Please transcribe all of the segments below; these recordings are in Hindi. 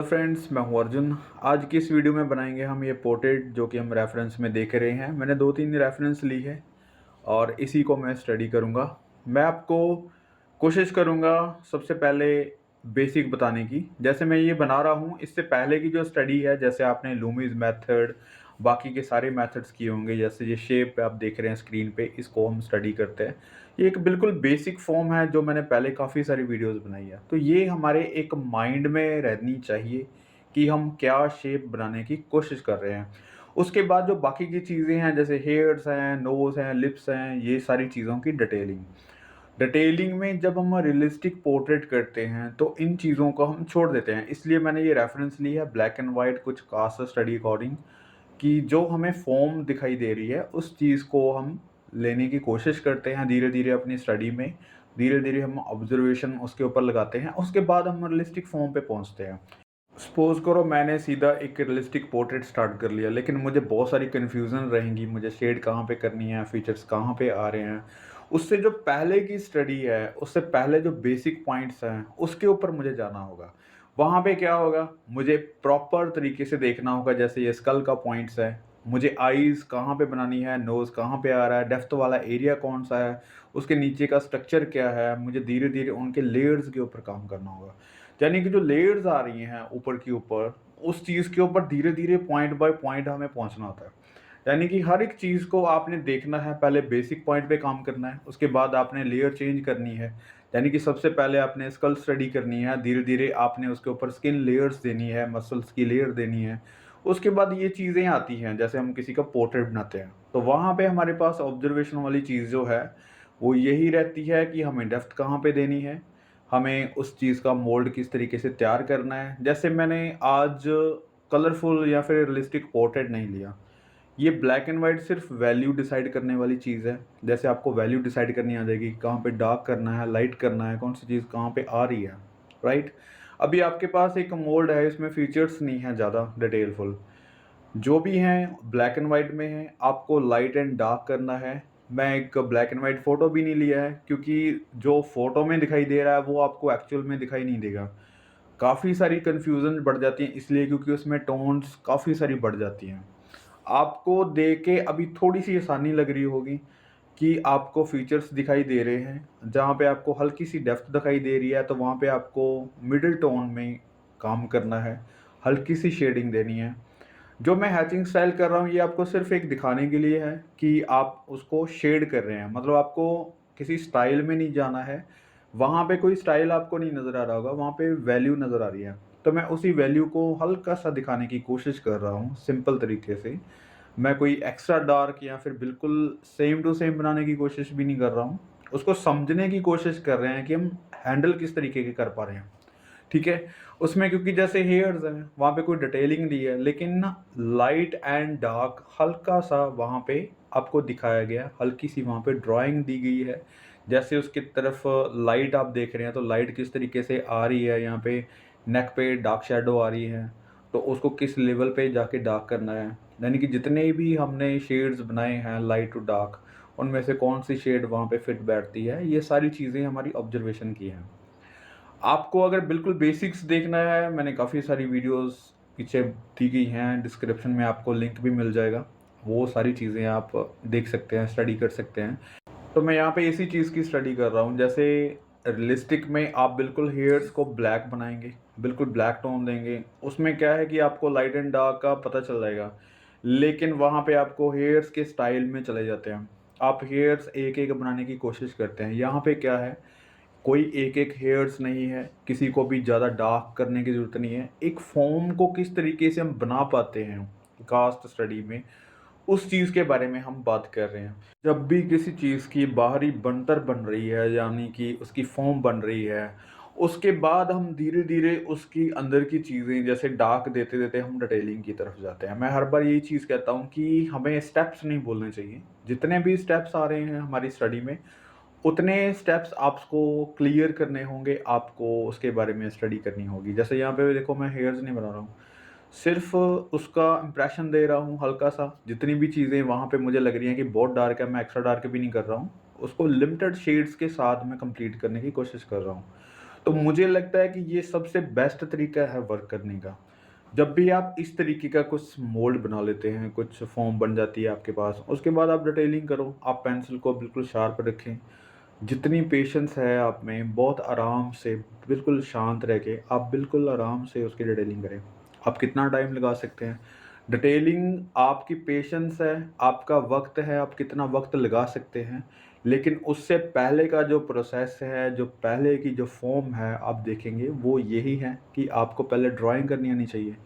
फ्रेंड्स, मैं हूं अर्जुन। आज की इस वीडियो में बनाएंगे हम ये पोर्ट्रेट जो कि हम रेफरेंस में देख रहे हैं। मैंने 2-3 रेफरेंस ली है और इसी को मैं स्टडी करूंगा। मैं आपको कोशिश करूंगा सबसे पहले बेसिक बताने की। जैसे मैं ये बना रहा हूँ, इससे पहले की जो स्टडी है, जैसे आपने लूमीज मेथड, बाकी के सारे मेथड्स किए होंगे, जैसे ये शेप आप देख रहे हैं स्क्रीन पे, इसको हम स्टडी करते हैं। ये एक बिल्कुल बेसिक फॉर्म है जो मैंने पहले काफ़ी सारी वीडियोस बनाई है, तो ये हमारे एक माइंड में रहनी चाहिए कि हम क्या शेप बनाने की कोशिश कर रहे हैं। उसके बाद जो बाकी की चीज़ें हैं, जैसे हेयर्स हैं, नोज़ हैं, लिप्स हैं, ये सारी चीज़ों की डिटेलिंग डिटेलिंग में जब हम रियलिस्टिक पोर्ट्रेट करते हैं तो इन चीज़ों को हम छोड़ देते हैं। इसलिए मैंने ये रेफरेंस ली है ब्लैक एंड वाइट, कुछ कास्ट स्टडी अकॉर्डिंग, कि जो हमें फॉर्म दिखाई दे रही है उस चीज़ को हम लेने की कोशिश करते हैं धीरे धीरे अपनी स्टडी में। धीरे धीरे हम ऑब्जर्वेशन उसके ऊपर लगाते हैं, उसके बाद हम रियलिस्टिक फॉर्म पे पहुंचते हैं। सपोज करो मैंने सीधा एक रियलिस्टिक पोर्ट्रेट स्टार्ट कर लिया, लेकिन मुझे बहुत सारी कन्फ्यूज़न रहेंगी, मुझे शेड कहाँ पे करनी है, फीचर्स कहाँ पे आ रहे हैं। उससे जो पहले की स्टडी है, उससे पहले जो बेसिक पॉइंट्स हैं, उसके ऊपर मुझे जाना होगा। वहाँ पे क्या होगा, मुझे प्रॉपर तरीके से देखना होगा। जैसे ये स्कल का पॉइंट्स है, मुझे आईज़ कहाँ पे बनानी है, नोज़ कहाँ पे आ रहा है, डेप्थ वाला एरिया कौन सा है, उसके नीचे का स्ट्रक्चर क्या है, मुझे धीरे धीरे उनके लेयर्स के ऊपर काम करना होगा। यानी कि जो लेयर्स आ रही हैं ऊपर के ऊपर, उस चीज़ के ऊपर धीरे धीरे पॉइंट बाय पॉइंट हमें पहुंचना होता है। यानी कि हर एक चीज़ को आपने देखना है, पहले बेसिक पॉइंट पे काम करना है, उसके बाद आपने लेयर चेंज करनी है। यानी कि सबसे पहले आपने स्कल स्टडी करनी है, धीरे धीरे आपने उसके ऊपर स्किन लेयर्स देनी है, मसल्स की लेयर देनी है। उसके बाद ये चीज़ें आती हैं, जैसे हम किसी का पोर्ट्रेट बनाते हैं तो वहाँ पे हमारे पास ऑब्जर्वेशन वाली चीज़ जो है वो यही रहती है कि हमें डेप्थ कहाँ पे देनी है, हमें उस चीज़ का मोल्ड किस तरीके से तैयार करना है। जैसे मैंने आज कलरफुल या फिर रियलिस्टिक पोर्ट्रेट नहीं लिया, ये ब्लैक एंड वाइट सिर्फ वैल्यू डिसाइड करने वाली चीज़ है। जैसे आपको वैल्यू डिसाइड करनी आ जाएगी, कहाँ पे डार्क करना है, लाइट करना है, कौन सी चीज़ कहाँ पे आ रही है, राइट। अभी आपके पास एक मोल्ड है, इसमें फीचर्स नहीं है ज़्यादा डिटेलफुल, जो भी हैं ब्लैक एंड वाइट में है। आपको लाइट एंड डार्क करना है। मैं एक ब्लैक एंड वाइट फ़ोटो भी नहीं लिया है, क्योंकि जो फ़ोटो में दिखाई दे रहा है वो आपको एक्चुअल में दिखाई नहीं देगा। काफ़ी सारी कन्फ्यूज़न बढ़ जाती है इसलिए, क्योंकि उसमें टोन्स काफ़ी सारी बढ़ जाती हैं। आपको देख के अभी थोड़ी-सी आसानी लग रही होगी कि आपको फीचर्स दिखाई दे रहे हैं, जहाँ पे आपको हल्की-सी डेप्थ दिखाई दे रही है, तो वहाँ पे आपको मिडल टोन में काम करना है, हल्की-सी शेडिंग देनी है। जो मैं हैचिंग स्टाइल कर रहा हूँ, ये आपको सिर्फ़ एक दिखाने के लिए है कि आप उसको शेड कर रहे हैं। मतलब आपको किसी स्टाइल में नहीं जाना है, वहाँ पे कोई स्टाइल आपको नहीं नज़र आ रहा होगा, वहाँ पे वैल्यू नज़र आ रही है। तो मैं उसी वैल्यू को हल्का-सा दिखाने की कोशिश कर रहा हूँ, सिंपल तरीके से। मैं कोई एक्स्ट्रा डार्क या फिर बिल्कुल सेम टू सेम बनाने की कोशिश भी नहीं कर रहा हूँ। उसको समझने की कोशिश कर रहे हैं कि हम हैंडल किस तरीके के कर पा रहे हैं, ठीक है? उसमें क्योंकि जैसे हेयर्स हैं, वहाँ पे कोई डिटेलिंग नहीं है, लेकिन ना लाइट एंड डार्क हल्का-सा वहाँ पे आपको दिखाया गया है, हल्की-सी वहाँ पे ड्राइंग दी गई है। जैसे उसकी तरफ लाइट आप देख रहे हैं, तो लाइट किस तरीके से आ रही है, यहाँ पे नेक पे डार्क शैडो आ रही है, तो उसको किस लेवल पे जाके डार्क करना है। यानी कि जितने भी हमने शेड्स बनाए हैं लाइट टू डार्क, उनमें से कौन-सी शेड वहाँ पे फिट बैठती है, ये सारी चीज़ें हमारी ऑब्जर्वेशन की हैं। आपको अगर बिल्कुल बेसिक्स देखना है, मैंने काफ़ी सारी वीडियोस पीछे दी गई हैं, डिस्क्रिप्शन में आपको लिंक भी मिल जाएगा। वो सारी चीज़ें आप देख सकते हैं, स्टडी कर सकते हैं। तो मैं यहाँ पे इसी चीज़ की स्टडी कर रहा हूँ। जैसे रियलिस्टिक में आप बिल्कुल हेयर्स को ब्लैक बनाएँगे, बिल्कुल ब्लैक टोन देंगे। उसमें क्या है कि आपको लाइट एंड डार्क का पता चल जाएगा, लेकिन वहाँ पे आपको हेयर्स के स्टाइल में चले जाते हैं। आप हेयर्स एक-एक बनाने की कोशिश करते हैं। यहाँ पे क्या है, कोई एक-एक हेयर्स नहीं है, किसी को भी ज़्यादा डार्क करने की ज़रूरत नहीं है। एक फ़ॉर्म को किस तरीके से हम बना पाते हैं कास्ट स्टडी में, उस चीज़ के बारे में हम बात कर रहे हैं। जब भी किसी चीज़ की बाहरी बनतर बन रही है, यानी कि उसकी फ़ॉर्म बन रही है, उसके बाद हम धीरे-धीरे उसकी अंदर की चीज़ें जैसे डार्क देते-देते हम डिटेलिंग की तरफ जाते हैं। मैं हर बार यही चीज़ कहता हूँ कि हमें स्टेप्स नहीं भूलने चाहिए। जितने भी स्टेप्स आ रहे हैं हमारी स्टडी में, उतने स्टेप्स आपको क्लियर करने होंगे, आपको उसके बारे में स्टडी करनी होगी। जैसे यहाँ पे देखो, मैं हेयर्स नहीं बना रहा हूँ, सिर्फ़ उसका इम्प्रेशन दे रहा हूँ हल्का-सा। जितनी भी चीज़ें वहाँ पे मुझे लग रही हैं कि बहुत डार्क है, मैं एक्स्ट्रा डार्क भी नहीं कर रहा हूँ। उसको लिमिटेड शेड्स के साथ मैं कंप्लीट करने की कोशिश कर रहा हूँ। तो मुझे लगता है कि ये सबसे बेस्ट तरीका है वर्क करने का। जब भी आप इस तरीके का कुछ मोल्ड बना लेते हैं, कुछ फॉर्म बन जाती है आपके पास, उसके बाद आप डिटेलिंग करो, आप पेंसिल को बिल्कुल शार्प रखें। जितनी पेशेंस है आप में, बहुत आराम से, बिल्कुल शांत रह के आप बिल्कुल आराम से उसकी डिटेलिंग करें। आप कितना टाइम लगा सकते हैं? डिटेलिंग आपकी पेशेंस है, आपका वक़्त है, आप कितना वक़्त लगा सकते हैं। लेकिन उससे पहले का जो प्रोसेस है, जो पहले की जो फ़ॉर्म है आप देखेंगे, वो यही है कि आपको पहले ड्राइंग करनी आनी चाहिए।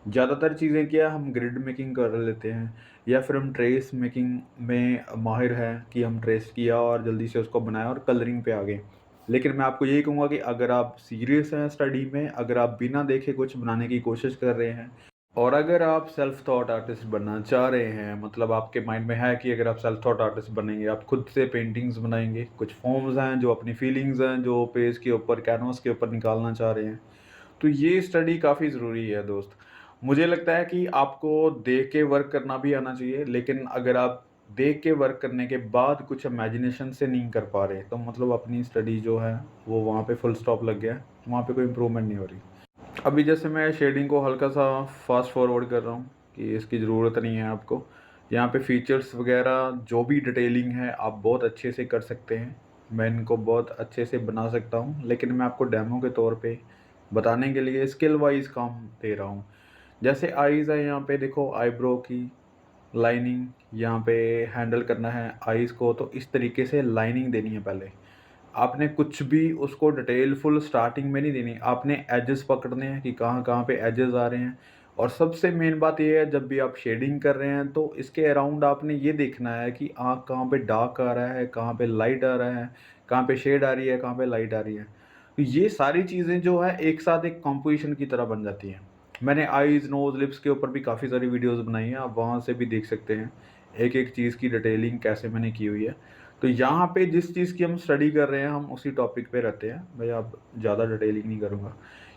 ज़्यादातर चीज़ें क्या हम ग्रिड मेकिंग कर लेते हैं, या फिर हम ट्रेस मेकिंग में माहिर हैं कि हम ट्रेस किया और जल्दी से उसको बनाया और कलरिंग पे आ गए। लेकिन मैं आपको यही कहूँगा कि अगर आप सीरियस हैं स्टडी में, अगर आप बिना देखे कुछ बनाने की कोशिश कर रहे हैं और अगर आप सेल्फ थॉट आर्टिस्ट बनना चाह रहे हैं, मतलब आपके माइंड में है कि अगर आप सेल्फ थॉट आर्टिस्ट बनेंगे, आप खुद से पेंटिंग्स बनाएँगे, कुछ फॉर्म्स हैं जो अपनी फीलिंग्स हैं, जो पेज के ऊपर, कैनवास के ऊपर निकालना चाह रहे हैं, तो ये स्टडी काफ़ी ज़रूरी है दोस्त। मुझे लगता है कि आपको देख के वर्क करना भी आना चाहिए, लेकिन अगर आप देख के वर्क करने के बाद कुछ इमेजिनेशन से नहीं कर पा रहे, तो मतलब अपनी स्टडी जो है, वो वहाँ पे फुल स्टॉप लग गया है, वहाँ पे कोई इम्प्रूवमेंट नहीं हो रही। अभी जैसे मैं शेडिंग को हल्का-सा फ़ास्ट फॉरवर्ड कर रहा हूँ कि इसकी ज़रूरत नहीं है आपको। यहाँ पे फ़ीचर्स वग़ैरह जो भी डिटेलिंग है, आप बहुत अच्छे से कर सकते हैं। मैं इनको बहुत अच्छे से बना सकता हूँ, लेकिन मैं आपको डेमो के तौर पे बताने के लिए स्किल वाइज़ काम दे रहा हूँ। जैसे आईज़ है, यहाँ पे देखो आईब्रो की लाइनिंग, यहाँ पे हैंडल करना है आईज़ को, तो इस तरीके से लाइनिंग देनी है पहले। आपने कुछ भी उसको डिटेल फुल स्टार्टिंग में नहीं देनी, आपने एजेस पकड़ने हैं कि कहाँ-कहाँ पे एजेस आ रहे हैं। और सबसे मेन बात ये है, जब भी आप शेडिंग कर रहे हैं तो इसके अराउंड आपने ये देखना है कि आँख कहाँ पे डार्क आ रहा है, कहाँ पे लाइट आ रहा है, कहाँ पे शेड आ रही है, कहाँ पे लाइट आ रही है। तो ये सारी चीज़ें जो है एक साथ एक कॉम्पोजिशन की तरह बन जाती हैं। मैंने आईज़, नोज़, लिप्स के ऊपर भी काफ़ी सारी वीडियोज़ बनाई हैं, आप वहाँ से भी देख सकते हैं, एक-एक चीज़ की डिटेलिंग कैसे मैंने की हुई है। तो यहाँ पे जिस चीज़ की हम स्टडी कर रहे हैं, हम उसी टॉपिक पे रहते हैं। मैं अब ज़्यादा डिटेलिंग नहीं करूँगा,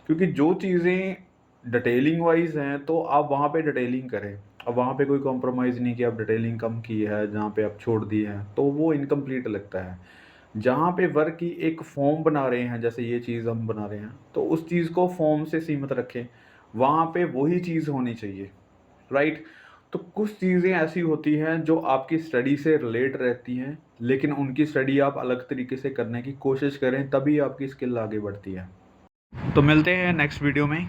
क्योंकि जो चीज़ें डिटेलिंग वाइज़ हैं, तो आप वहाँ पे डिटेलिंग करें। अब वहाँ पे कोई कॉम्प्रोमाइज़ नहीं कि आप डिटेलिंग कम की है, जहाँ पे आप छोड़ दिए हैं, तो वो इनकम्प्लीट लगता है। जहाँ पे वर्क की एक फ़ॉर्म बना रहे हैं, जैसे ये चीज़ हम बना रहे हैं, तो उस चीज़ को फ़ॉर्म से सीमित रखें। वहाँ पे वही चीज़ होनी चाहिए, राइट? तो कुछ चीज़ें ऐसी होती हैं जो आपकी स्टडी से रिलेट रहती हैं, लेकिन उनकी स्टडी आप अलग तरीके से करने की कोशिश करें, तभी आपकी स्किल आगे बढ़ती है। तो मिलते हैं नेक्स्ट वीडियो में।